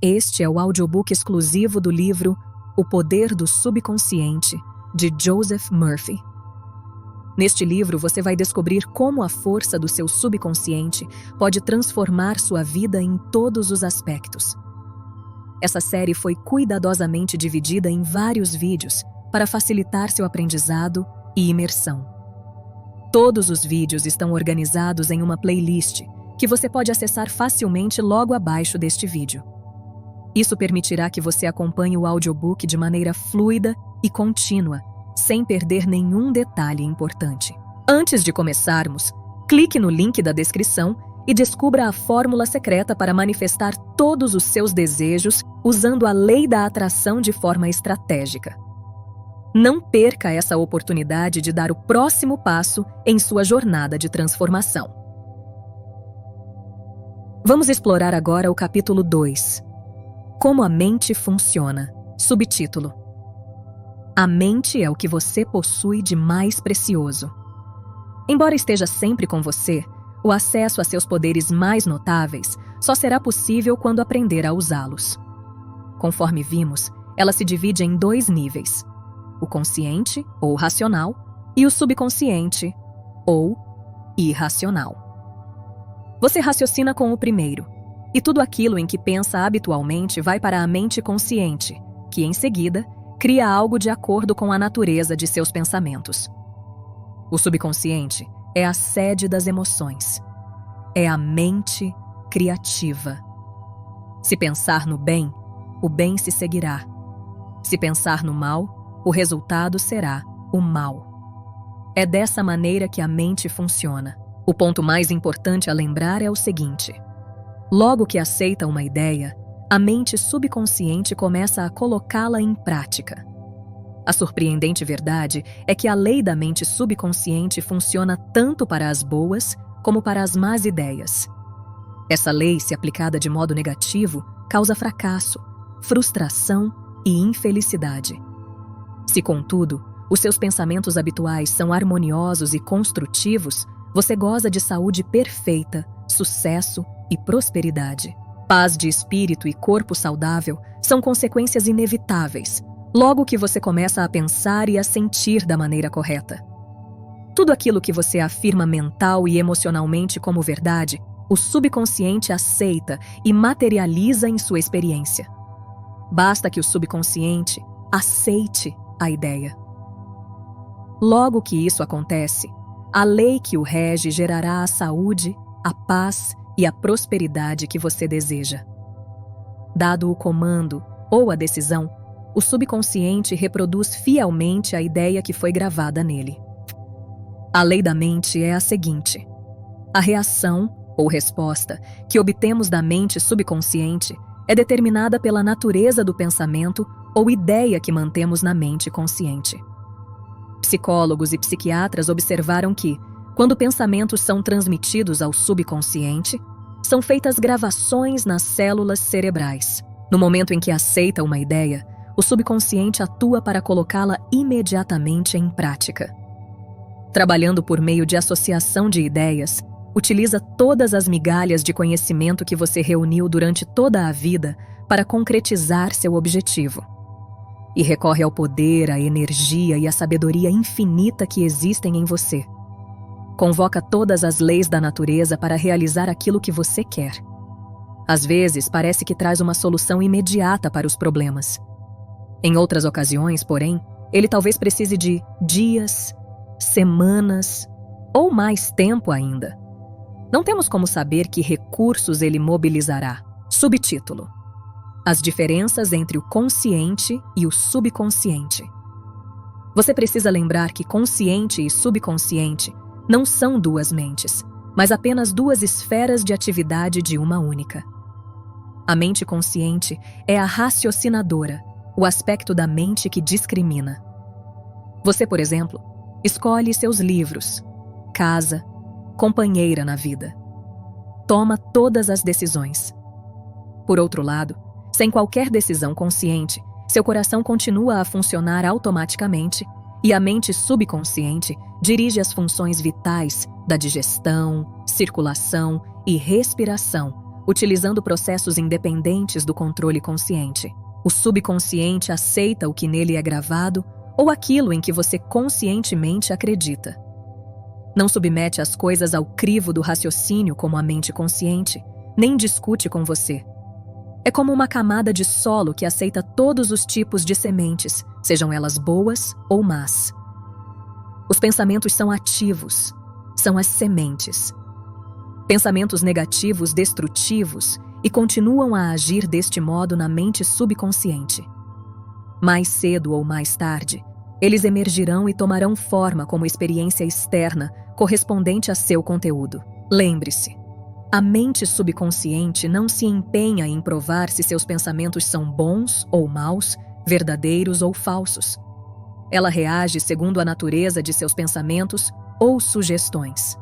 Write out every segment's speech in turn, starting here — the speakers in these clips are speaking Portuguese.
Este é o audiobook exclusivo do livro O Poder do Subconsciente, de Joseph Murphy. Neste livro, você vai descobrir como a força do seu subconsciente pode transformar sua vida em todos os aspectos. Essa série foi cuidadosamente dividida em vários vídeos para facilitar seu aprendizado e imersão. Todos os vídeos estão organizados em uma playlist que você pode acessar facilmente logo abaixo deste vídeo. Isso permitirá que você acompanhe o audiobook de maneira fluida e contínua, sem perder nenhum detalhe importante. Antes de começarmos, clique no link da descrição e descubra a fórmula secreta para manifestar todos os seus desejos usando a lei da atração de forma estratégica. Não perca essa oportunidade de dar o próximo passo em sua jornada de transformação. Vamos explorar agora o capítulo 2. Como a mente funciona. Subtítulo: A mente é o que você possui de mais precioso. Embora esteja sempre com você, o acesso a seus poderes mais notáveis só será possível quando aprender a usá-los. Conforme vimos, ela se divide em 2 níveis: o consciente, ou racional, e o subconsciente, ou irracional. Você raciocina com o primeiro, e tudo aquilo em que pensa habitualmente vai para a mente consciente, que, em seguida, cria algo de acordo com a natureza de seus pensamentos. O subconsciente é a sede das emoções. É a mente criativa. Se pensar no bem, o bem se seguirá. Se pensar no mal, o resultado será o mal. É dessa maneira que a mente funciona. O ponto mais importante a lembrar é o seguinte: logo que aceita uma ideia, a mente subconsciente começa a colocá-la em prática. A surpreendente verdade é que a lei da mente subconsciente funciona tanto para as boas como para as más ideias. Essa lei, se aplicada de modo negativo, causa fracasso, frustração e infelicidade. Se, contudo, os seus pensamentos habituais são harmoniosos e construtivos, você goza de saúde perfeita, sucesso e prosperidade. Paz de espírito e corpo saudável são consequências inevitáveis, logo que você começa a pensar e a sentir da maneira correta. Tudo aquilo que você afirma mental e emocionalmente como verdade, o subconsciente aceita e materializa em sua experiência. Basta que o subconsciente aceite a ideia. Logo que isso acontece, a lei que o rege gerará a saúde, a paz e a prosperidade que você deseja. Dado o comando ou a decisão, o subconsciente reproduz fielmente a ideia que foi gravada nele. A lei da mente é a seguinte: a reação ou resposta que obtemos da mente subconsciente é determinada pela natureza do pensamento ou ideia que mantemos na mente consciente. Psicólogos e psiquiatras observaram que, quando pensamentos são transmitidos ao subconsciente, são feitas gravações nas células cerebrais. No momento em que aceita uma ideia, o subconsciente atua para colocá-la imediatamente em prática. Trabalhando por meio de associação de ideias, utiliza todas as migalhas de conhecimento que você reuniu durante toda a vida para concretizar seu objetivo. E recorre ao poder, à energia e à sabedoria infinita que existem em você. Convoca todas as leis da natureza para realizar aquilo que você quer. Às vezes, parece que traz uma solução imediata para os problemas. Em outras ocasiões, porém, ele talvez precise de dias, semanas ou mais tempo ainda. Não temos como saber que recursos ele mobilizará. Subtítulo: As diferenças entre o consciente e o subconsciente. Você precisa lembrar que consciente e subconsciente não são 2 mentes, mas apenas 2 esferas de atividade de uma única. A mente consciente é a raciocinadora, o aspecto da mente que discrimina. Você, por exemplo, escolhe seus livros, casa, companheira na vida. Toma todas as decisões. Por outro lado, sem qualquer decisão consciente, seu coração continua a funcionar automaticamente e a mente subconsciente dirige as funções vitais da digestão, circulação e respiração, utilizando processos independentes do controle consciente. O subconsciente aceita o que nele é gravado ou aquilo em que você conscientemente acredita. Não submete as coisas ao crivo do raciocínio como a mente consciente, nem discute com você. É como uma camada de solo que aceita todos os tipos de sementes, sejam elas boas ou más. Os pensamentos são ativos, são as sementes. Pensamentos negativos destrutivos e continuam a agir deste modo na mente subconsciente. Mais cedo ou mais tarde, eles emergirão e tomarão forma como experiência externa correspondente a seu conteúdo. Lembre-se, a mente subconsciente não se empenha em provar se seus pensamentos são bons ou maus, verdadeiros ou falsos. Ela reage segundo a natureza de seus pensamentos ou sugestões.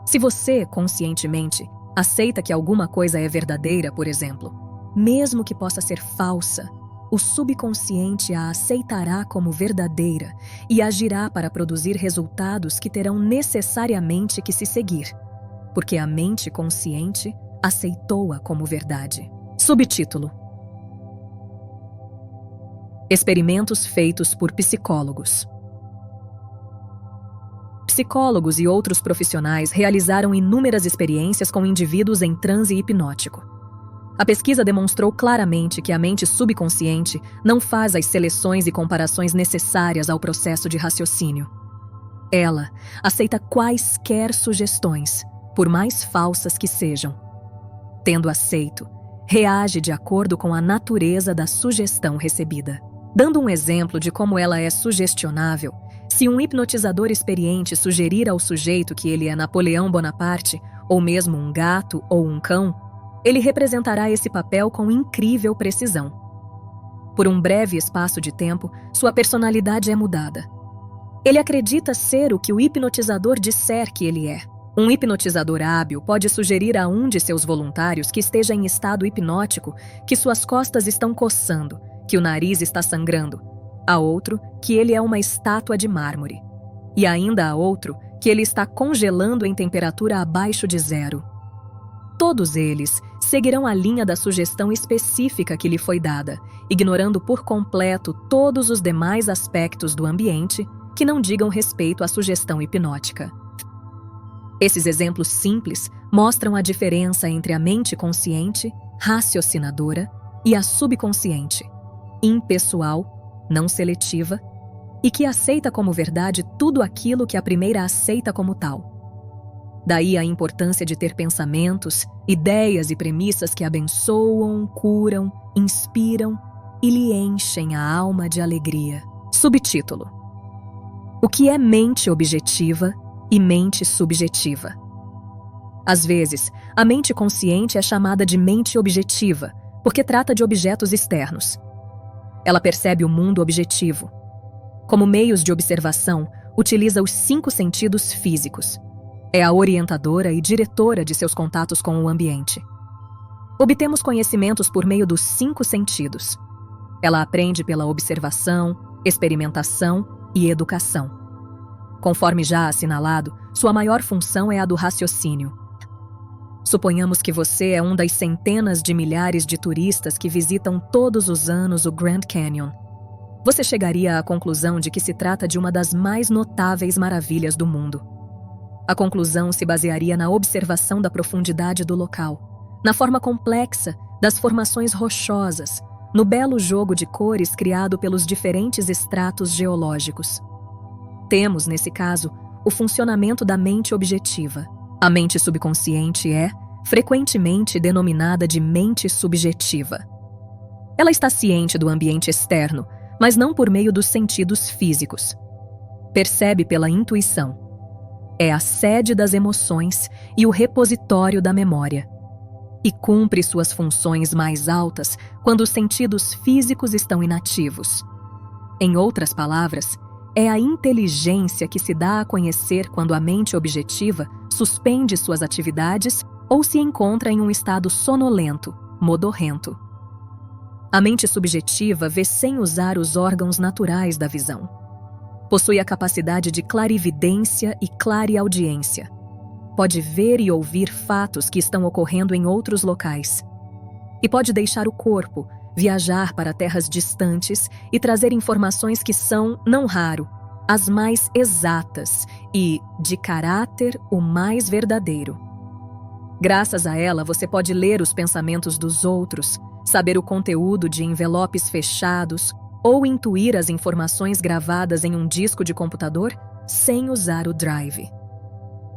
Se você, conscientemente, aceita que alguma coisa é verdadeira, por exemplo, mesmo que possa ser falsa, o subconsciente a aceitará como verdadeira e agirá para produzir resultados que terão necessariamente que se seguir, porque a mente consciente aceitou-a como verdade. Subtítulo: Experimentos feitos por psicólogos. Psicólogos e outros profissionais realizaram inúmeras experiências com indivíduos em transe hipnótico. A pesquisa demonstrou claramente que a mente subconsciente não faz as seleções e comparações necessárias ao processo de raciocínio. Ela aceita quaisquer sugestões, por mais falsas que sejam. Tendo aceito, reage de acordo com a natureza da sugestão recebida. Dando um exemplo de como ela é sugestionável, se um hipnotizador experiente sugerir ao sujeito que ele é Napoleão Bonaparte, ou mesmo um gato ou um cão, ele representará esse papel com incrível precisão. Por um breve espaço de tempo, sua personalidade é mudada. Ele acredita ser o que o hipnotizador disser que ele é. Um hipnotizador hábil pode sugerir a um de seus voluntários que esteja em estado hipnótico que suas costas estão coçando, que o nariz está sangrando, a outro que ele é uma estátua de mármore, e ainda a outro que ele está congelando em temperatura abaixo de 0. Todos eles seguirão a linha da sugestão específica que lhe foi dada, ignorando por completo todos os demais aspectos do ambiente que não digam respeito à sugestão hipnótica. Esses exemplos simples mostram a diferença entre a mente consciente, raciocinadora, e a subconsciente, impessoal, não seletiva, e que aceita como verdade tudo aquilo que a primeira aceita como tal. Daí a importância de ter pensamentos, ideias e premissas que abençoam, curam, inspiram e lhe enchem a alma de alegria. Subtítulo: O que é mente objetiva e mente subjetiva? Às vezes, a mente consciente é chamada de mente objetiva, porque trata de objetos externos. Ela percebe o mundo objetivo. Como meios de observação, utiliza os 5 sentidos físicos. É a orientadora e diretora de seus contatos com o ambiente. Obtemos conhecimentos por meio dos 5 sentidos. Ela aprende pela observação, experimentação e educação. Conforme já assinalado, sua maior função é a do raciocínio. Suponhamos que você é um das centenas de milhares de turistas que visitam todos os anos o Grand Canyon. Você chegaria à conclusão de que se trata de uma das mais notáveis maravilhas do mundo. A conclusão se basearia na observação da profundidade do local, na forma complexa das formações rochosas, no belo jogo de cores criado pelos diferentes estratos geológicos. Temos, nesse caso, o funcionamento da mente objetiva. A mente subconsciente é, frequentemente, denominada de mente subjetiva. Ela está ciente do ambiente externo, mas não por meio dos sentidos físicos. Percebe pela intuição. É a sede das emoções e o repositório da memória. E cumpre suas funções mais altas quando os sentidos físicos estão inativos. Em outras palavras, é a inteligência que se dá a conhecer quando a mente objetiva suspende suas atividades ou se encontra em um estado sonolento, modorrento. A mente subjetiva vê sem usar os órgãos naturais da visão. Possui a capacidade de clarividência e clareaudiência. pode ver e ouvir fatos que estão ocorrendo em outros locais. E pode deixar o corpo, viajar para terras distantes e trazer informações que são, não raro, as mais exatas e, de caráter, o mais verdadeiro. Graças a ela, você pode ler os pensamentos dos outros, saber o conteúdo de envelopes fechados ou intuir as informações gravadas em um disco de computador sem usar o drive.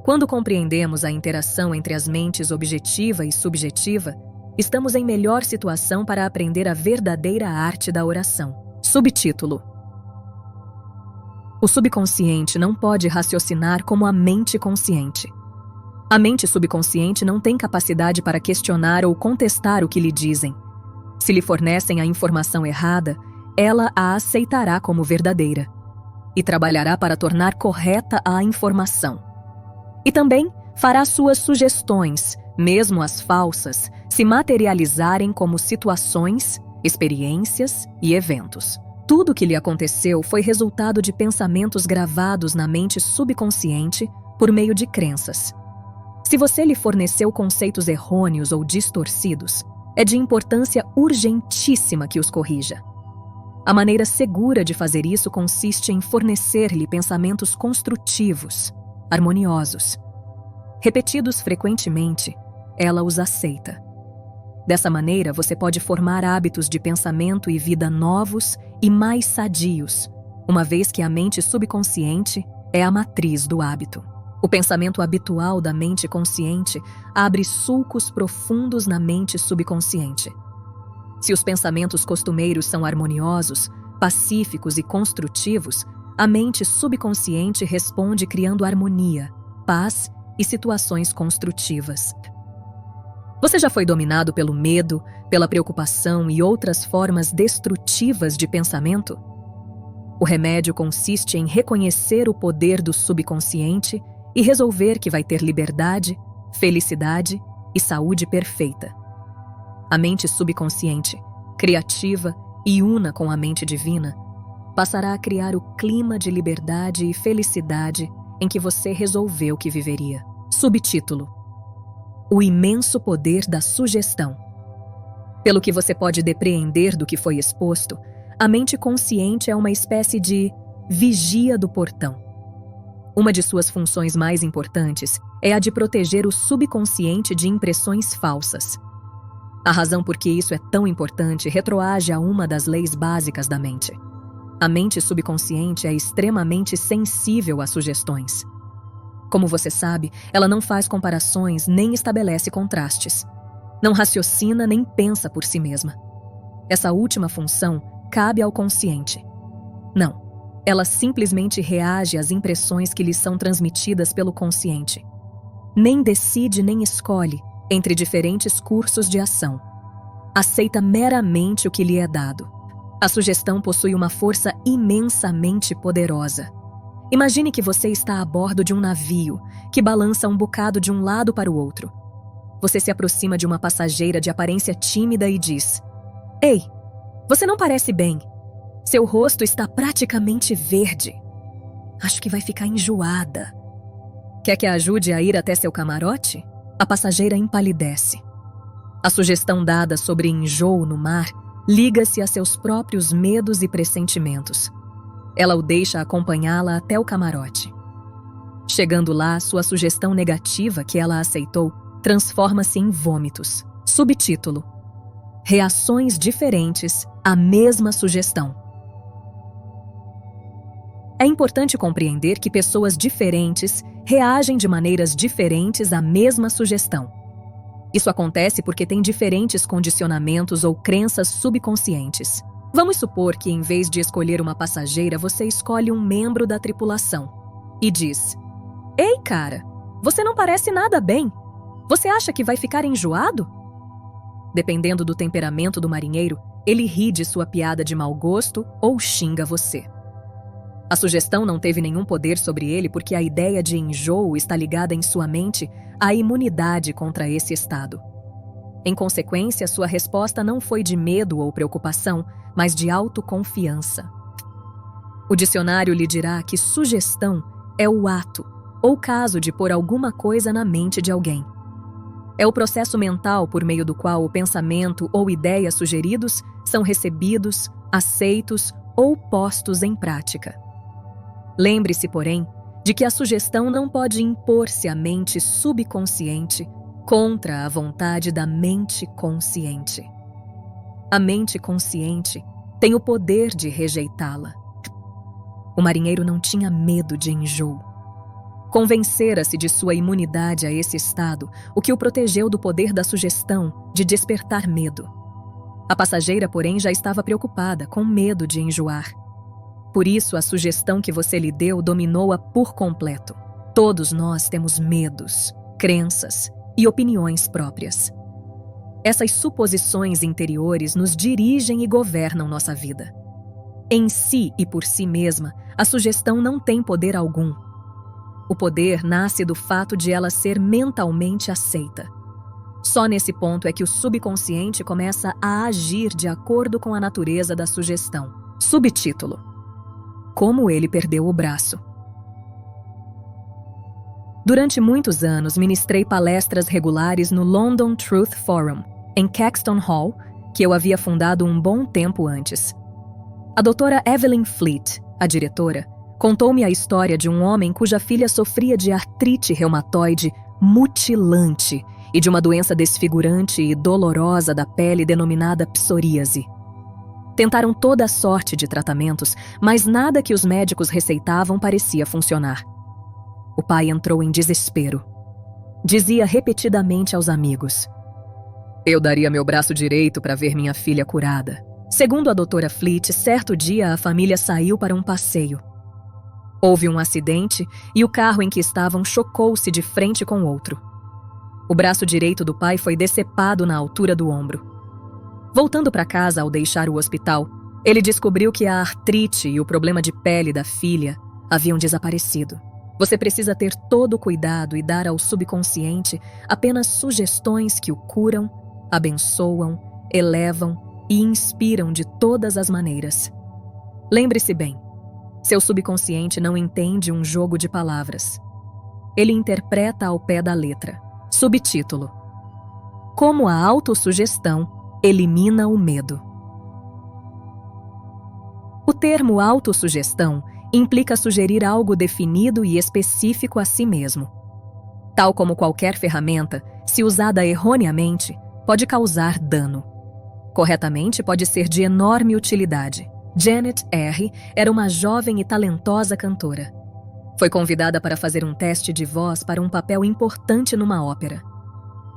Quando compreendemos a interação entre as mentes objetiva e subjetiva, estamos em melhor situação para aprender a verdadeira arte da oração. Subtítulo: O subconsciente não pode raciocinar como a mente consciente. A mente subconsciente não tem capacidade para questionar ou contestar o que lhe dizem. Se lhe fornecem a informação errada, ela a aceitará como verdadeira e trabalhará para tornar correta a informação. E também fará suas sugestões, mesmo as falsas, se materializarem como situações, experiências e eventos. Tudo o que lhe aconteceu foi resultado de pensamentos gravados na mente subconsciente por meio de crenças. Se você lhe forneceu conceitos errôneos ou distorcidos, é de importância urgentíssima que os corrija. A maneira segura de fazer isso consiste em fornecer-lhe pensamentos construtivos, harmoniosos. Repetidos frequentemente, ela os aceita. Dessa maneira, você pode formar hábitos de pensamento e vida novos e mais sadios, uma vez que a mente subconsciente é a matriz do hábito. O pensamento habitual da mente consciente abre sulcos profundos na mente subconsciente. Se os pensamentos costumeiros são harmoniosos, pacíficos e construtivos, a mente subconsciente responde criando harmonia, paz e situações construtivas. Você já foi dominado pelo medo, pela preocupação e outras formas destrutivas de pensamento? O remédio consiste em reconhecer o poder do subconsciente e resolver que vai ter liberdade, felicidade e saúde perfeita. A mente subconsciente, criativa e una com a mente divina, passará a criar o clima de liberdade e felicidade em que você resolveu que viveria. Subtítulo: O imenso poder da sugestão. Pelo que você pode depreender do que foi exposto, a mente consciente é uma espécie de vigia do portão. Uma de suas funções mais importantes é a de proteger o subconsciente de impressões falsas. A razão por que isso é tão importante retroage a uma das leis básicas da mente. A mente subconsciente é extremamente sensível a sugestões. Como você sabe, ela não faz comparações nem estabelece contrastes. Não raciocina nem pensa por si mesma. Essa última função cabe ao consciente. Não. Ela simplesmente reage às impressões que lhe são transmitidas pelo consciente. Nem decide nem escolhe entre diferentes cursos de ação. Aceita meramente o que lhe é dado. A sugestão possui uma força imensamente poderosa. Imagine que você está a bordo de um navio que balança um bocado de um lado para o outro. Você se aproxima de uma passageira de aparência tímida e diz: Ei, você não parece bem. Seu rosto está praticamente verde. Acho que vai ficar enjoada. Quer que a ajude a ir até seu camarote? A passageira empalidece. A sugestão dada sobre enjoo no mar liga-se a seus próprios medos e pressentimentos. Ela o deixa acompanhá-la até o camarote. Chegando lá, sua sugestão negativa que ela aceitou transforma-se em vômitos. Subtítulo: Reações diferentes à mesma sugestão. É importante compreender que pessoas diferentes reagem de maneiras diferentes à mesma sugestão. Isso acontece porque têm diferentes condicionamentos ou crenças subconscientes. Vamos supor que, em vez de escolher uma passageira, você escolhe um membro da tripulação e diz: Ei, cara, você não parece nada bem. Você acha que vai ficar enjoado? Dependendo do temperamento do marinheiro, ele ri de sua piada de mau gosto ou xinga você. A sugestão não teve nenhum poder sobre ele porque a ideia de enjoo está ligada em sua mente à imunidade contra esse estado. Em consequência, sua resposta não foi de medo ou preocupação, mas de autoconfiança. O dicionário lhe dirá que sugestão é o ato, ou caso de pôr alguma coisa na mente de alguém. É o processo mental por meio do qual o pensamento ou ideias sugeridos são recebidos, aceitos ou postos em prática. Lembre-se, porém, de que a sugestão não pode impor-se à mente subconsciente contra a vontade da mente consciente. A mente consciente tem o poder de rejeitá-la. O marinheiro não tinha medo de enjoo. Convencera-se de sua imunidade a esse estado, o que o protegeu do poder da sugestão de despertar medo. A passageira, porém, já estava preocupada, com medo de enjoar. Por isso, a sugestão que você lhe deu dominou-a por completo. Todos nós temos medos, crenças e opiniões próprias. Essas suposições interiores nos dirigem e governam nossa vida. Em si e por si mesma, a sugestão não tem poder algum. O poder nasce do fato de ela ser mentalmente aceita. Só nesse ponto é que o subconsciente começa a agir de acordo com a natureza da sugestão. Subtítulo: Como ele perdeu o braço. Durante muitos anos, ministrei palestras regulares no London Truth Forum, em Caxton Hall, que eu havia fundado um bom tempo antes. A doutora Evelyn Fleet, a diretora, contou-me a história de um homem cuja filha sofria de artrite reumatoide mutilante e de uma doença desfigurante e dolorosa da pele denominada psoríase. Tentaram toda a sorte de tratamentos, mas nada que os médicos receitavam parecia funcionar. O pai entrou em desespero. Dizia repetidamente aos amigos: "Eu daria meu braço direito para ver minha filha curada." Segundo a doutora Fleet, certo dia a família saiu para um passeio. Houve um acidente e o carro em que estavam chocou-se de frente com o outro. O braço direito do pai foi decepado na altura do ombro. Voltando para casa ao deixar o hospital, ele descobriu que a artrite e o problema de pele da filha haviam desaparecido. Você precisa ter todo o cuidado e dar ao subconsciente apenas sugestões que o curam, abençoam, elevam e inspiram de todas as maneiras. Lembre-se bem, seu subconsciente não entende um jogo de palavras. Ele interpreta ao pé da letra. Subtítulo: Como a autossugestão elimina o medo. O termo autossugestão implica sugerir algo definido e específico a si mesmo. Tal como qualquer ferramenta, se usada erroneamente, pode causar dano. Corretamente, pode ser de enorme utilidade. Janet R. era uma jovem e talentosa cantora. Foi convidada para fazer um teste de voz para um papel importante numa ópera.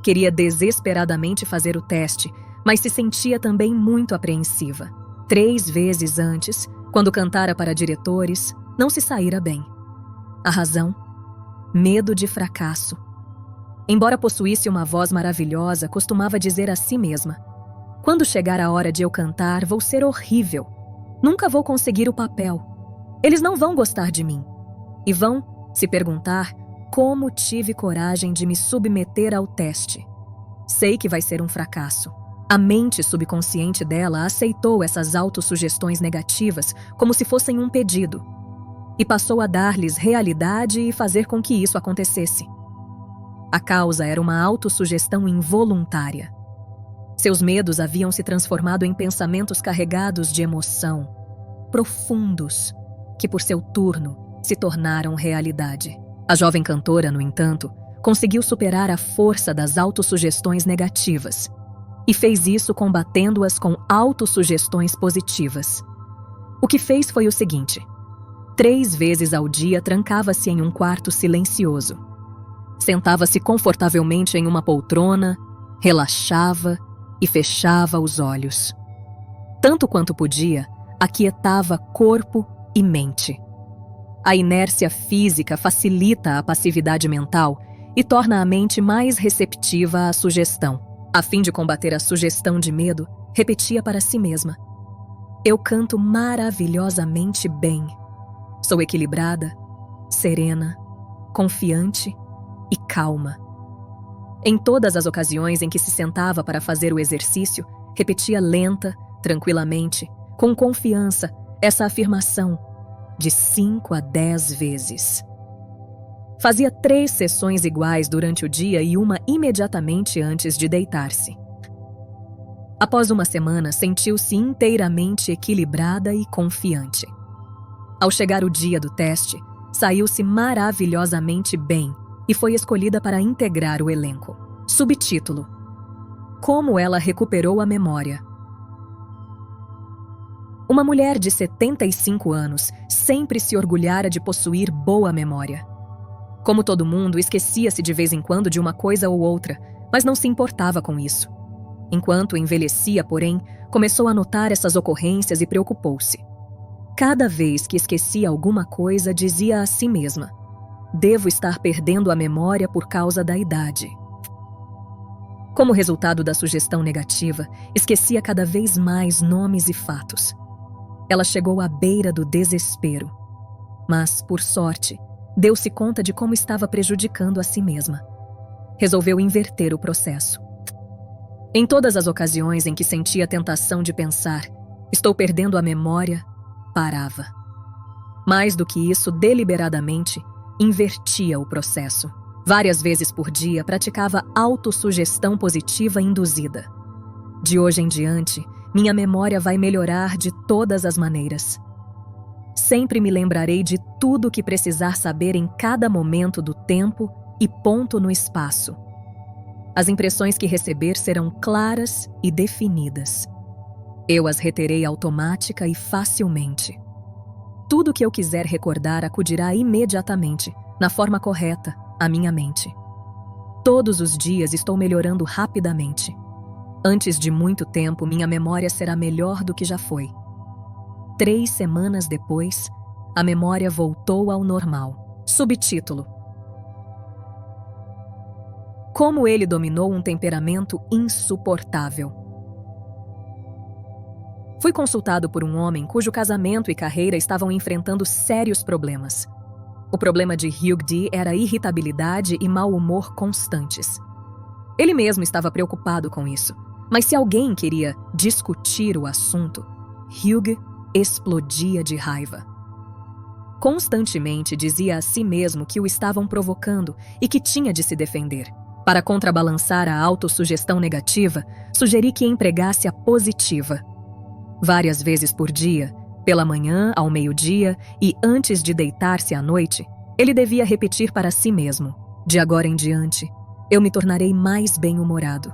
Queria desesperadamente fazer o teste, mas se sentia também muito apreensiva. 3 vezes antes, quando cantara para diretores, não se saíra bem. A razão? Medo de fracasso. Embora possuísse uma voz maravilhosa, costumava dizer a si mesma: "Quando chegar a hora de eu cantar, vou ser horrível. Nunca vou conseguir o papel. Eles não vão gostar de mim. E vão se perguntar como tive coragem de me submeter ao teste. Sei que vai ser um fracasso." A mente subconsciente dela aceitou essas autossugestões negativas como se fossem um pedido e passou a dar-lhes realidade e fazer com que isso acontecesse. A causa era uma autossugestão involuntária. Seus medos haviam se transformado em pensamentos carregados de emoção, profundos, que por seu turno se tornaram realidade. A jovem cantora, no entanto, conseguiu superar a força das autossugestões negativas e fez isso combatendo-as com autossugestões positivas. O que fez foi o seguinte: 3 vezes ao dia trancava-se em um quarto silencioso. Sentava-se confortavelmente em uma poltrona, relaxava e fechava os olhos. Tanto quanto podia, aquietava corpo e mente. A inércia física facilita a passividade mental e torna a mente mais receptiva à sugestão. A fim de combater a sugestão de medo, repetia para si mesma: "Eu canto maravilhosamente bem. Sou equilibrada, serena, confiante e calma." Em todas as ocasiões em que se sentava para fazer o exercício, repetia lenta, tranquilamente, com confiança, essa afirmação de 5 a 10 vezes. Fazia 3 sessões iguais durante o dia e uma imediatamente antes de deitar-se. Após uma semana, sentiu-se inteiramente equilibrada e confiante. Ao chegar o dia do teste, saiu-se maravilhosamente bem e foi escolhida para integrar o elenco. Subtítulo: Como ela recuperou a memória. Uma mulher de 75 anos sempre se orgulhara de possuir boa memória. Como todo mundo, esquecia-se de vez em quando de uma coisa ou outra, mas não se importava com isso. Enquanto envelhecia, porém, começou a notar essas ocorrências e preocupou-se. Cada vez que esquecia alguma coisa, dizia a si mesma: devo estar perdendo a memória por causa da idade. Como resultado da sugestão negativa, esquecia cada vez mais nomes e fatos. Ela chegou à beira do desespero. Mas, por sorte, deu-se conta de como estava prejudicando a si mesma. Resolveu inverter o processo. Em todas as ocasiões em que sentia a tentação de pensar, estou perdendo a memória, parava. Mais do que isso, deliberadamente, invertia o processo. Várias vezes por dia, praticava autossugestão positiva induzida. De hoje em diante, minha memória vai melhorar de todas as maneiras. Sempre me lembrarei de tudo o que precisar saber em cada momento do tempo e ponto no espaço. As impressões que receber serão claras e definidas. Eu as reterei automática e facilmente. Tudo que eu quiser recordar acudirá imediatamente, na forma correta, à minha mente. Todos os dias estou melhorando rapidamente. Antes de muito tempo, minha memória será melhor do que já foi. 3 semanas depois, a memória voltou ao normal. Subtítulo: Como ele dominou um temperamento insuportável. Fui consultado por um homem cujo casamento e carreira estavam enfrentando sérios problemas. O problema de Hugh D era irritabilidade e mau humor constantes. Ele mesmo estava preocupado com isso, mas se alguém queria discutir o assunto, Hugh explodia de raiva. Constantemente dizia a si mesmo que o estavam provocando e que tinha de se defender. Para contrabalançar a autossugestão negativa, sugeri que empregasse a positiva. Várias vezes por dia, pela manhã, ao meio-dia e antes de deitar-se à noite, ele devia repetir para si mesmo: de agora em diante, eu me tornarei mais bem-humorado.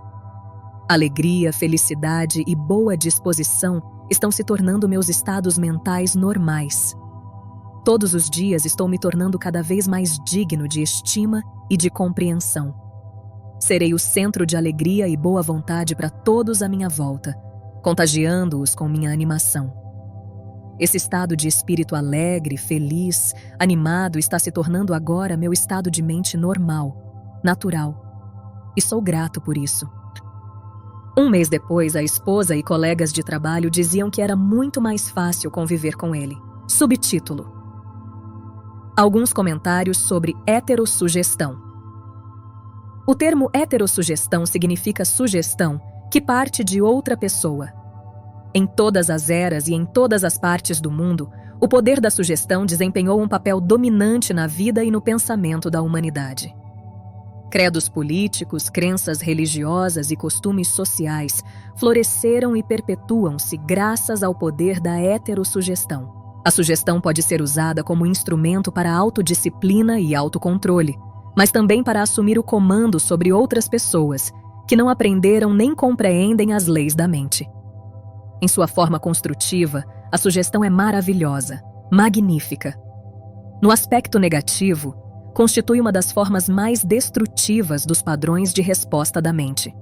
Alegria, felicidade e boa disposição estão se tornando meus estados mentais normais. Todos os dias estou me tornando cada vez mais digno de estima e de compreensão. Serei o centro de alegria e boa vontade para todos à minha volta, contagiando-os com minha animação. Esse estado de espírito alegre, feliz, animado está se tornando agora meu estado de mente normal, natural. E sou grato por isso. Um mês depois, a esposa e colegas de trabalho diziam que era muito mais fácil conviver com ele. Subtítulo: Alguns comentários sobre heterossugestão. O termo heterossugestão significa sugestão que parte de outra pessoa. Em todas as eras e em todas as partes do mundo, o poder da sugestão desempenhou um papel dominante na vida e no pensamento da humanidade. Credos políticos, crenças religiosas e costumes sociais floresceram e perpetuam-se graças ao poder da heterossugestão. A sugestão pode ser usada como instrumento para autodisciplina e autocontrole, mas também para assumir o comando sobre outras pessoas que não aprenderam nem compreendem as leis da mente. Em sua forma construtiva, a sugestão é maravilhosa, magnífica. No aspecto negativo, constitui uma das formas mais destrutivas dos padrões de resposta da mente.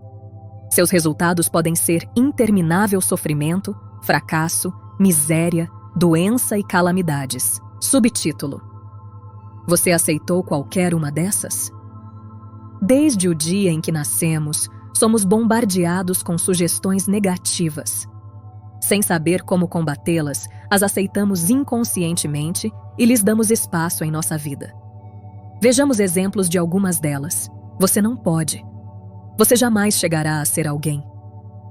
Seus resultados podem ser interminável sofrimento, fracasso, miséria, doença e calamidades. Subtítulo: Você aceitou qualquer uma dessas? Desde o dia em que nascemos, somos bombardeados com sugestões negativas. Sem saber como combatê-las, as aceitamos inconscientemente e lhes damos espaço em nossa vida. Vejamos exemplos de algumas delas. Você não pode. Você jamais chegará a ser alguém.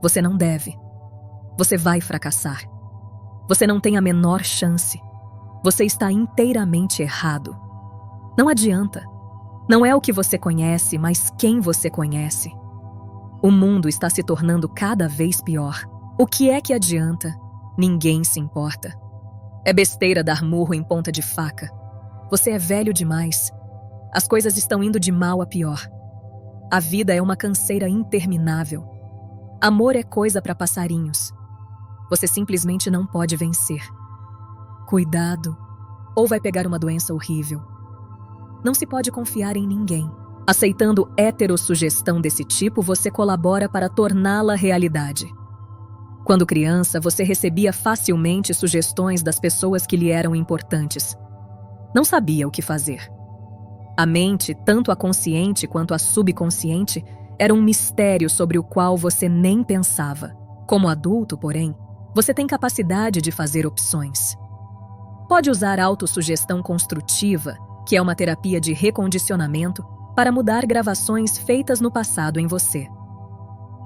Você não deve. Você vai fracassar. Você não tem a menor chance. Você está inteiramente errado. Não adianta. Não é o que você conhece, mas quem você conhece. O mundo está se tornando cada vez pior. O que é que adianta? Ninguém se importa. É besteira dar murro em ponta de faca. Você é velho demais. As coisas estão indo de mal a pior. A vida é uma canseira interminável. Amor é coisa para passarinhos. Você simplesmente não pode vencer. Cuidado, ou vai pegar uma doença horrível. Não se pode confiar em ninguém. Aceitando heterossugestão desse tipo, você colabora para torná-la realidade. Quando criança, você recebia facilmente sugestões das pessoas que lhe eram importantes. Não sabia o que fazer. A mente, tanto a consciente quanto a subconsciente, era um mistério sobre o qual você nem pensava. Como adulto, porém, você tem capacidade de fazer opções. Pode usar autossugestão construtiva, que é uma terapia de recondicionamento, para mudar gravações feitas no passado em você.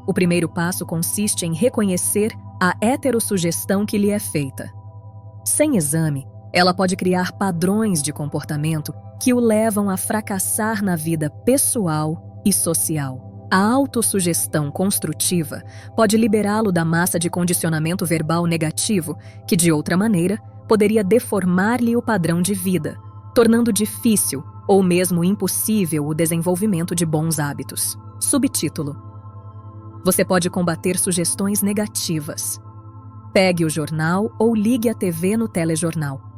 O primeiro passo consiste em reconhecer a heterossugestão que lhe é feita. Sem exame, ela pode criar padrões de comportamento que o levam a fracassar na vida pessoal e social. A autossugestão construtiva pode liberá-lo da massa de condicionamento verbal negativo que, de outra maneira, poderia deformar-lhe o padrão de vida, tornando difícil ou mesmo impossível o desenvolvimento de bons hábitos. Subtítulo: Você pode combater sugestões negativas. Pegue o jornal ou ligue a TV no telejornal.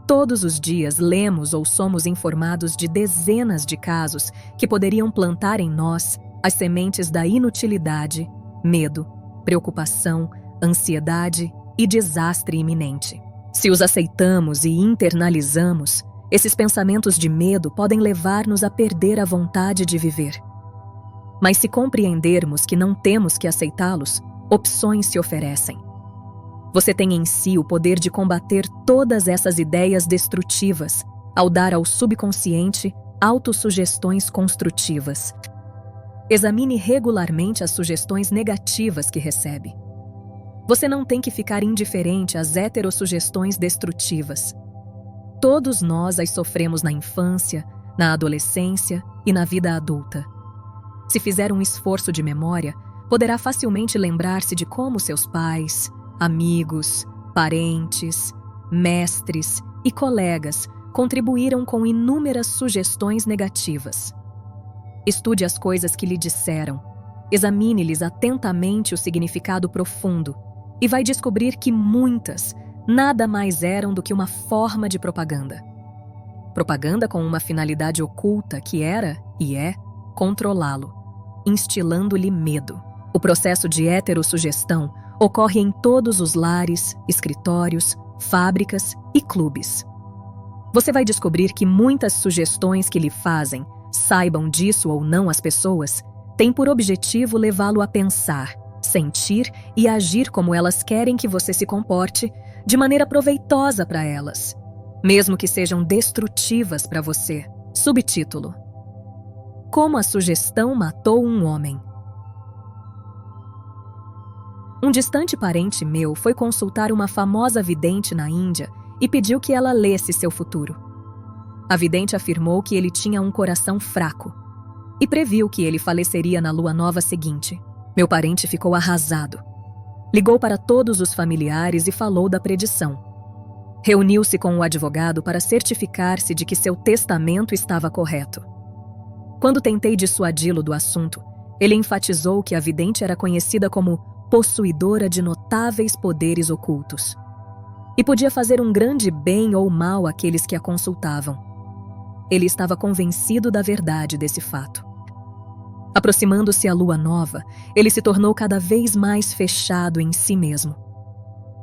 Todos os dias lemos ou somos informados de dezenas de casos que poderiam plantar em nós as sementes da inutilidade, medo, preocupação, ansiedade e desastre iminente. Se os aceitamos e internalizamos, esses pensamentos de medo podem levar-nos a perder a vontade de viver. Mas se compreendermos que não temos que aceitá-los, opções se oferecem. Você tem em si o poder de combater todas essas ideias destrutivas ao dar ao subconsciente autossugestões construtivas. Examine regularmente as sugestões negativas que recebe. Você não tem que ficar indiferente às heterossugestões destrutivas. Todos nós as sofremos na infância, na adolescência e na vida adulta. Se fizer um esforço de memória, poderá facilmente lembrar-se de como seus pais, amigos, parentes, mestres e colegas contribuíram com inúmeras sugestões negativas. Estude as coisas que lhe disseram, examine-lhes atentamente o significado profundo e vai descobrir que muitas nada mais eram do que uma forma de propaganda. Propaganda com uma finalidade oculta que era, e é, controlá-lo, instilando-lhe medo. O processo de heterossugestão ocorre em todos os lares, escritórios, fábricas e clubes. Você vai descobrir que muitas sugestões que lhe fazem, saibam disso ou não as pessoas, têm por objetivo levá-lo a pensar, sentir e agir como elas querem que você se comporte, de maneira proveitosa para elas, mesmo que sejam destrutivas para você. Subtítulo: Como a sugestão matou um homem. Um distante parente meu foi consultar uma famosa vidente na Índia e pediu que ela lesse seu futuro. A vidente afirmou que ele tinha um coração fraco e previu que ele faleceria na lua nova seguinte. Meu parente ficou arrasado. Ligou para todos os familiares e falou da predição. Reuniu-se com o advogado para certificar-se de que seu testamento estava correto. Quando tentei dissuadi-lo do assunto, ele enfatizou que a vidente era conhecida como possuidora de notáveis poderes ocultos e podia fazer um grande bem ou mal àqueles que a consultavam. Ele estava convencido da verdade desse fato. Aproximando-se a lua nova, ele se tornou cada vez mais fechado em si mesmo.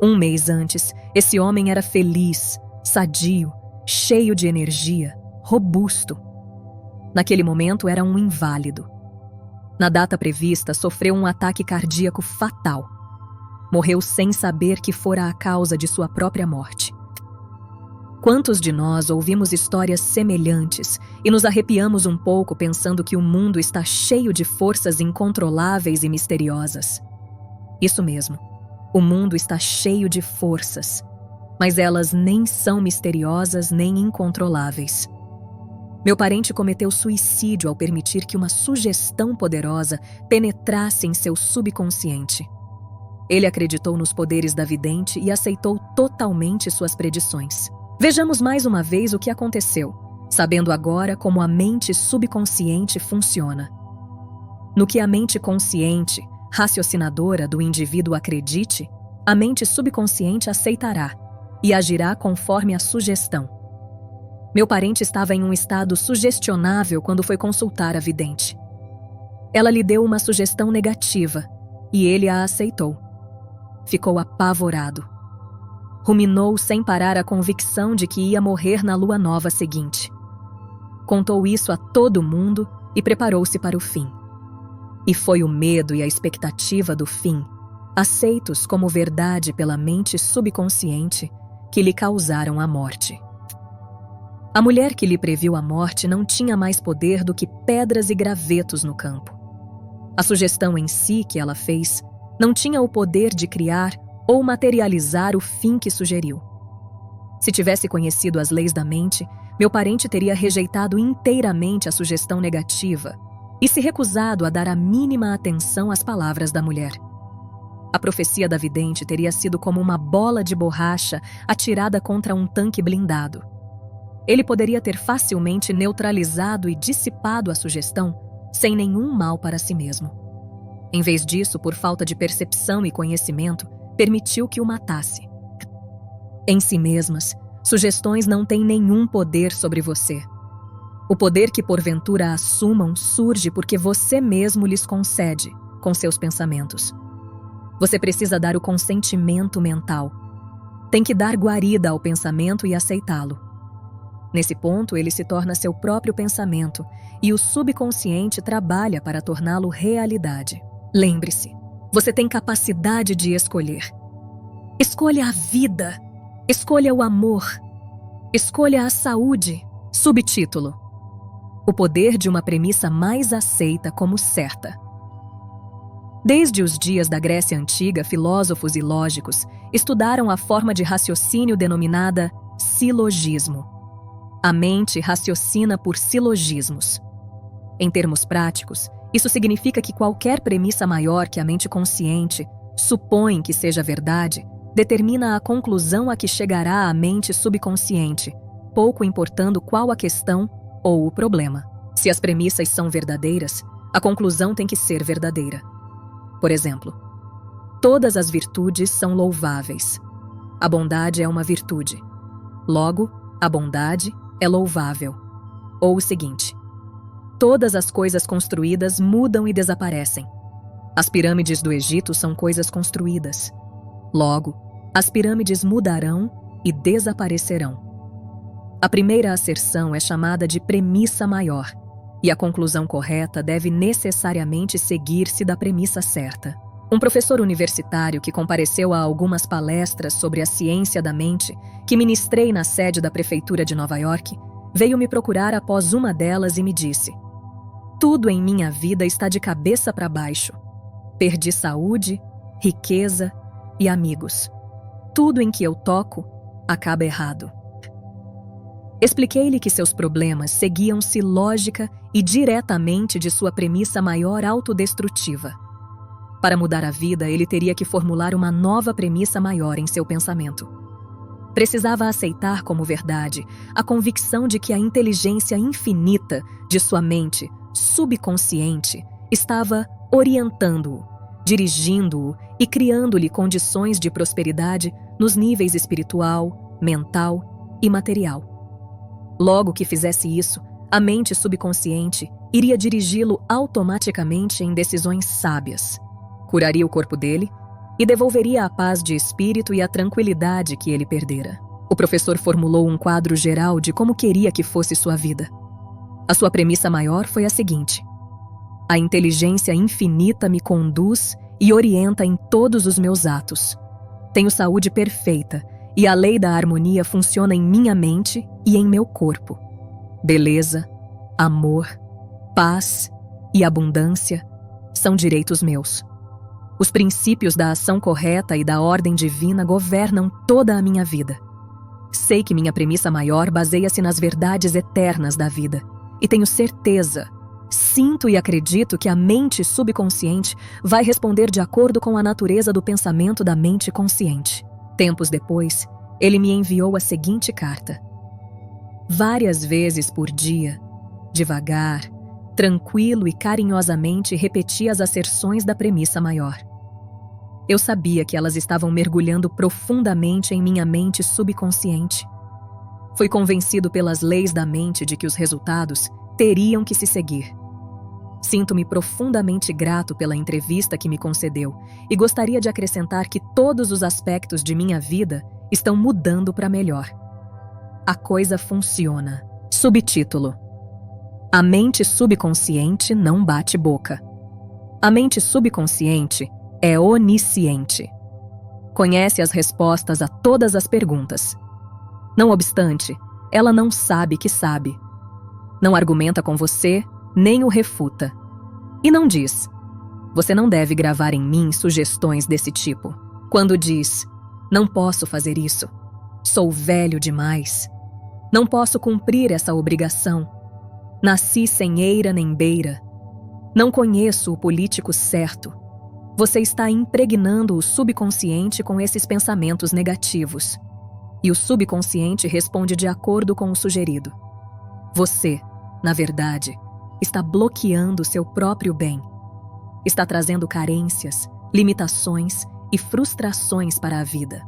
Um mês antes, esse homem era feliz, sadio, cheio de energia, robusto. Naquele momento era um inválido. Na data prevista, sofreu um ataque cardíaco fatal. Morreu sem saber que fora a causa de sua própria morte. Quantos de nós ouvimos histórias semelhantes e nos arrepiamos um pouco pensando que o mundo está cheio de forças incontroláveis e misteriosas? Isso mesmo, o mundo está cheio de forças, mas elas nem são misteriosas nem incontroláveis. Meu parente cometeu suicídio ao permitir que uma sugestão poderosa penetrasse em seu subconsciente. Ele acreditou nos poderes da vidente e aceitou totalmente suas predições. Vejamos mais uma vez o que aconteceu, sabendo agora como a mente subconsciente funciona. No que a mente consciente, raciocinadora do indivíduo acredite, a mente subconsciente aceitará e agirá conforme a sugestão. Meu parente estava em um estado sugestionável quando foi consultar a vidente. Ela lhe deu uma sugestão negativa e ele a aceitou. Ficou apavorado. Ruminou sem parar a convicção de que ia morrer na lua nova seguinte. Contou isso a todo mundo e preparou-se para o fim. E foi o medo e a expectativa do fim, aceitos como verdade pela mente subconsciente, que lhe causaram a morte. A mulher que lhe previu a morte não tinha mais poder do que pedras e gravetos no campo. A sugestão em si que ela fez não tinha o poder de criar ou materializar o fim que sugeriu. Se tivesse conhecido as leis da mente, meu parente teria rejeitado inteiramente a sugestão negativa e se recusado a dar a mínima atenção às palavras da mulher. A profecia da vidente teria sido como uma bola de borracha atirada contra um tanque blindado. Ele poderia ter facilmente neutralizado e dissipado a sugestão sem nenhum mal para si mesmo. Em vez disso, por falta de percepção e conhecimento, permitiu que o matasse. Em si mesmas, sugestões não têm nenhum poder sobre você. O poder que porventura assumam surge porque você mesmo lhes concede, com seus pensamentos. Você precisa dar o consentimento mental. Tem que dar guarida ao pensamento e aceitá-lo. Nesse ponto, ele se torna seu próprio pensamento e o subconsciente trabalha para torná-lo realidade. Lembre-se, você tem capacidade de escolher. Escolha a vida. Escolha o amor. Escolha a saúde. Subtítulo: O poder de uma premissa mais aceita como certa. Desde os dias da Grécia Antiga, filósofos e lógicos estudaram a forma de raciocínio denominada silogismo. A mente raciocina por silogismos. Em termos práticos, isso significa que qualquer premissa maior que a mente consciente supõe que seja verdade determina a conclusão a que chegará a mente subconsciente, pouco importando qual a questão ou o problema. Se as premissas são verdadeiras, a conclusão tem que ser verdadeira. Por exemplo, todas as virtudes são louváveis. A bondade é uma virtude. Logo, a bondade é louvável. Ou o seguinte: todas as coisas construídas mudam e desaparecem. As pirâmides do Egito são coisas construídas. Logo, as pirâmides mudarão e desaparecerão. A primeira asserção é chamada de premissa maior, e a conclusão correta deve necessariamente seguir-se da premissa certa. Um professor universitário que compareceu a algumas palestras sobre a ciência da mente, que ministrei na sede da Prefeitura de Nova York, veio me procurar após uma delas e me disse: tudo em minha vida está de cabeça para baixo. Perdi saúde, riqueza e amigos. Tudo em que eu toco acaba errado. Expliquei-lhe que seus problemas seguiam-se lógica e diretamente de sua premissa maior autodestrutiva. Para mudar a vida, ele teria que formular uma nova premissa maior em seu pensamento. Precisava aceitar como verdade a convicção de que a inteligência infinita de sua mente subconsciente estava orientando-o, dirigindo-o e criando-lhe condições de prosperidade nos níveis espiritual, mental e material. Logo que fizesse isso, a mente subconsciente iria dirigi-lo automaticamente em decisões sábias, curaria o corpo dele e devolveria a paz de espírito e a tranquilidade que ele perdera. O professor formulou um quadro geral de como queria que fosse sua vida. A sua premissa maior foi a seguinte: a inteligência infinita me conduz e orienta em todos os meus atos. Tenho saúde perfeita e a lei da harmonia funciona em minha mente e em meu corpo. Beleza, amor, paz e abundância são direitos meus. Os princípios da ação correta e da ordem divina governam toda a minha vida. Sei que minha premissa maior baseia-se nas verdades eternas da vida. E tenho certeza, sinto e acredito que a mente subconsciente vai responder de acordo com a natureza do pensamento da mente consciente. Tempos depois, ele me enviou a seguinte carta. Várias vezes por dia, devagar, tranquilo e carinhosamente repeti as asserções da premissa maior. Eu sabia que elas estavam mergulhando profundamente em minha mente subconsciente. Fui convencido pelas leis da mente de que os resultados teriam que se seguir. Sinto-me profundamente grato pela entrevista que me concedeu e gostaria de acrescentar que todos os aspectos de minha vida estão mudando para melhor. A coisa funciona. Subtítulo: A mente subconsciente não bate boca. A mente subconsciente é onisciente. Conhece as respostas a todas as perguntas. Não obstante, ela não sabe que sabe. Não argumenta com você, nem o refuta. E não diz: você não deve gravar em mim sugestões desse tipo. Quando diz: não posso fazer isso. Sou velho demais. Não posso cumprir essa obrigação. Nasci sem eira nem beira. Não conheço o político certo. Você está impregnando o subconsciente com esses pensamentos negativos. E o subconsciente responde de acordo com o sugerido. Você, na verdade, está bloqueando seu próprio bem. Está trazendo carências, limitações e frustrações para a vida.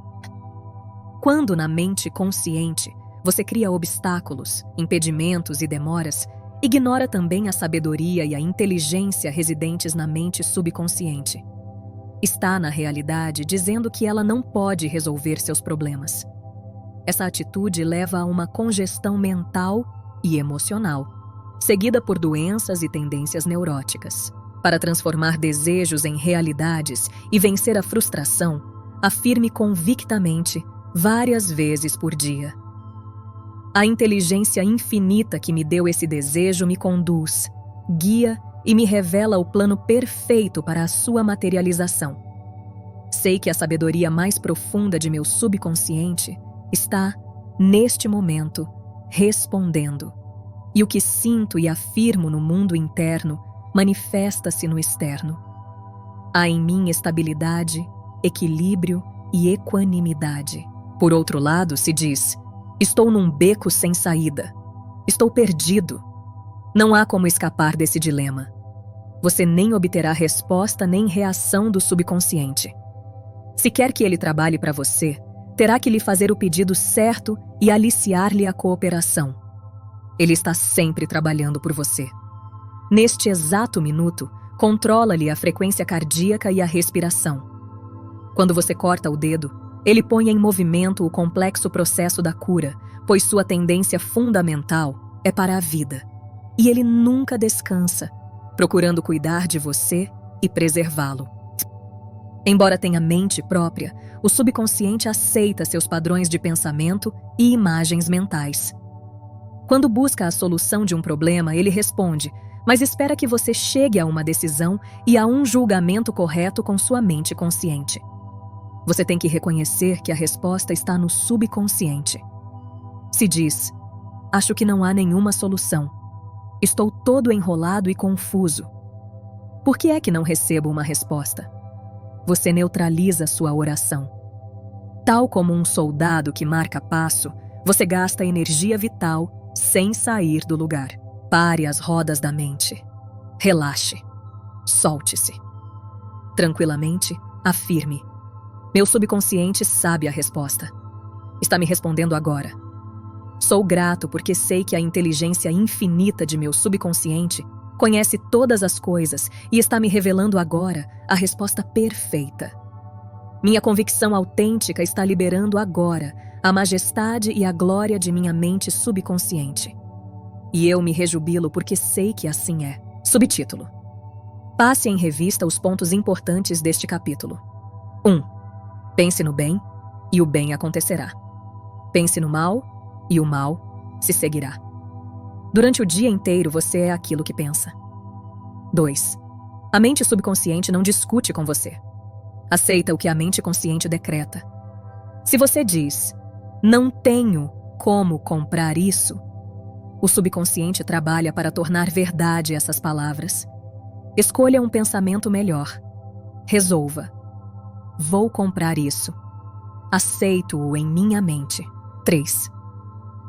Quando na mente consciente você cria obstáculos, impedimentos e demoras, ignora também a sabedoria e a inteligência residentes na mente subconsciente. Está, na realidade, dizendo que ela não pode resolver seus problemas. Essa atitude leva a uma congestão mental e emocional, seguida por doenças e tendências neuróticas. Para transformar desejos em realidades e vencer a frustração, afirme convictamente, várias vezes por dia: a inteligência infinita que me deu esse desejo me conduz, guia e me revela o plano perfeito para a sua materialização. Sei que a sabedoria mais profunda de meu subconsciente está, neste momento, respondendo. E o que sinto e afirmo no mundo interno manifesta-se no externo. Há em mim estabilidade, equilíbrio e equanimidade. Por outro lado, se diz: estou num beco sem saída. Estou perdido. Não há como escapar desse dilema. Você nem obterá resposta nem reação do subconsciente. Se quer que ele trabalhe para você, terá que lhe fazer o pedido certo e aliciar-lhe a cooperação. Ele está sempre trabalhando por você. Neste exato minuto, controla-lhe a frequência cardíaca e a respiração. Quando você corta o dedo, ele põe em movimento o complexo processo da cura, pois sua tendência fundamental é para a vida. E ele nunca descansa, procurando cuidar de você e preservá-lo. Embora tenha mente própria, o subconsciente aceita seus padrões de pensamento e imagens mentais. Quando busca a solução de um problema, ele responde, mas espera que você chegue a uma decisão e a um julgamento correto com sua mente consciente. Você tem que reconhecer que a resposta está no subconsciente. Se diz: acho que não há nenhuma solução. Estou todo enrolado e confuso. Por que é que não recebo uma resposta? Você neutraliza sua oração. Tal como um soldado que marca passo, você gasta energia vital sem sair do lugar. Pare as rodas da mente. Relaxe. Solte-se. Tranquilamente, afirme: meu subconsciente sabe a resposta. Está me respondendo agora. Sou grato porque sei que a inteligência infinita de meu subconsciente conhece todas as coisas e está me revelando agora a resposta perfeita. Minha convicção autêntica está liberando agora a majestade e a glória de minha mente subconsciente. E eu me rejubilo porque sei que assim é. Subtítulo: passe em revista os pontos importantes deste capítulo. 1. Pense no bem, e o bem acontecerá. Pense no mal, e o mal se seguirá. Durante o dia inteiro você é aquilo que pensa. 2. A mente subconsciente não discute com você. Aceita o que a mente consciente decreta. Se você diz: Não tenho como comprar isso. O subconsciente trabalha para tornar verdade essas palavras. Escolha um pensamento melhor. Resolva. Vou comprar isso. Aceito-o em minha mente. 3.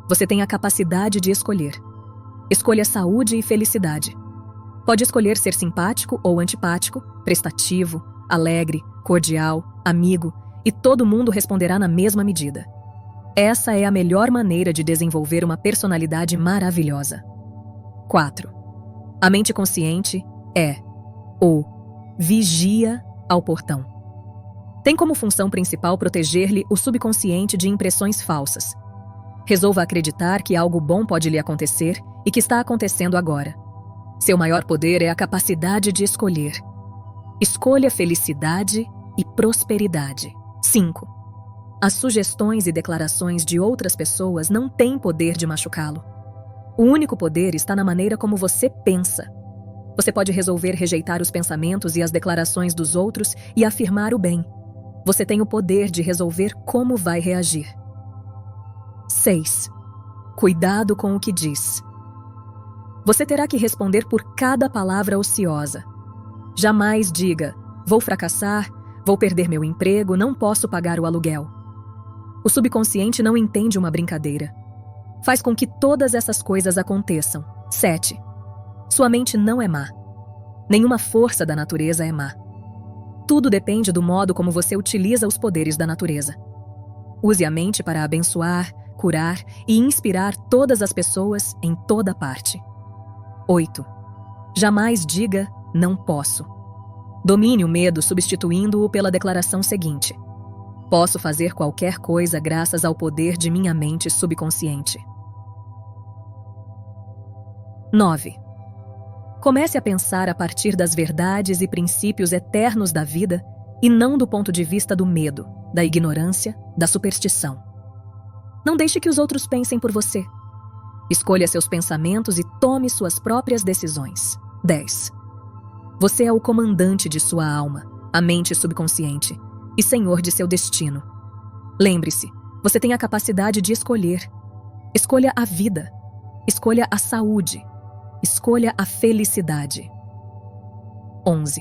Você tem a capacidade de escolher. Escolha saúde e felicidade. Pode escolher ser simpático ou antipático, prestativo, alegre, cordial, amigo, e todo mundo responderá na mesma medida. Essa é a melhor maneira de desenvolver uma personalidade maravilhosa. 4. A mente consciente é o vigia ao portão. Tem como função principal proteger-lhe o subconsciente de impressões falsas. Resolva acreditar que algo bom pode lhe acontecer e que está acontecendo agora. Seu maior poder é a capacidade de escolher. Escolha felicidade e prosperidade. 5. As sugestões e declarações de outras pessoas não têm poder de machucá-lo. O único poder está na maneira como você pensa. Você pode resolver rejeitar os pensamentos e as declarações dos outros e afirmar o bem. Você tem o poder de resolver como vai reagir. 6. Cuidado com o que diz. Você terá que responder por cada palavra ociosa. Jamais diga, vou fracassar, vou perder meu emprego, não posso pagar o aluguel. O subconsciente não entende uma brincadeira. Faz com que todas essas coisas aconteçam. 7. Sua mente não é má. Nenhuma força da natureza é má. Tudo depende do modo como você utiliza os poderes da natureza. Use a mente para abençoar, curar e inspirar todas as pessoas em toda parte. 8. Jamais diga, não posso. Domine o medo substituindo-o pela declaração seguinte: posso fazer qualquer coisa graças ao poder de minha mente subconsciente. 9. Comece a pensar a partir das verdades e princípios eternos da vida e não do ponto de vista do medo, da ignorância, da superstição. Não deixe que os outros pensem por você. Escolha seus pensamentos e tome suas próprias decisões. 10. Você é o comandante de sua alma, a mente subconsciente, e senhor de seu destino. Lembre-se, você tem a capacidade de escolher. Escolha a vida. Escolha a saúde. Escolha a felicidade. 11.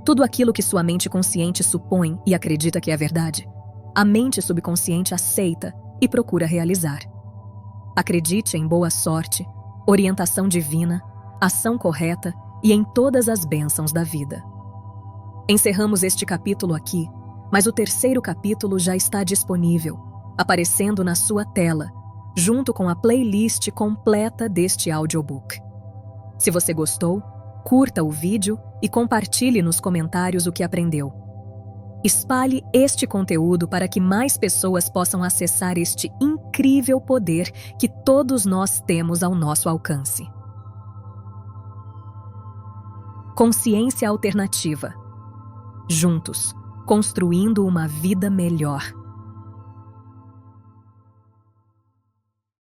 Tudo aquilo que sua mente consciente supõe e acredita que é verdade, a mente subconsciente aceita e procura realizar. Acredite em boa sorte, orientação divina, ação correta e em todas as bênçãos da vida. Encerramos este capítulo aqui, mas o terceiro capítulo já está disponível, aparecendo na sua tela, junto com a playlist completa deste audiobook. Se você gostou, curta o vídeo e compartilhe nos comentários o que aprendeu. Espalhe este conteúdo para que mais pessoas possam acessar este incrível poder que todos nós temos ao nosso alcance. Consciência alternativa. Juntos, construindo uma vida melhor.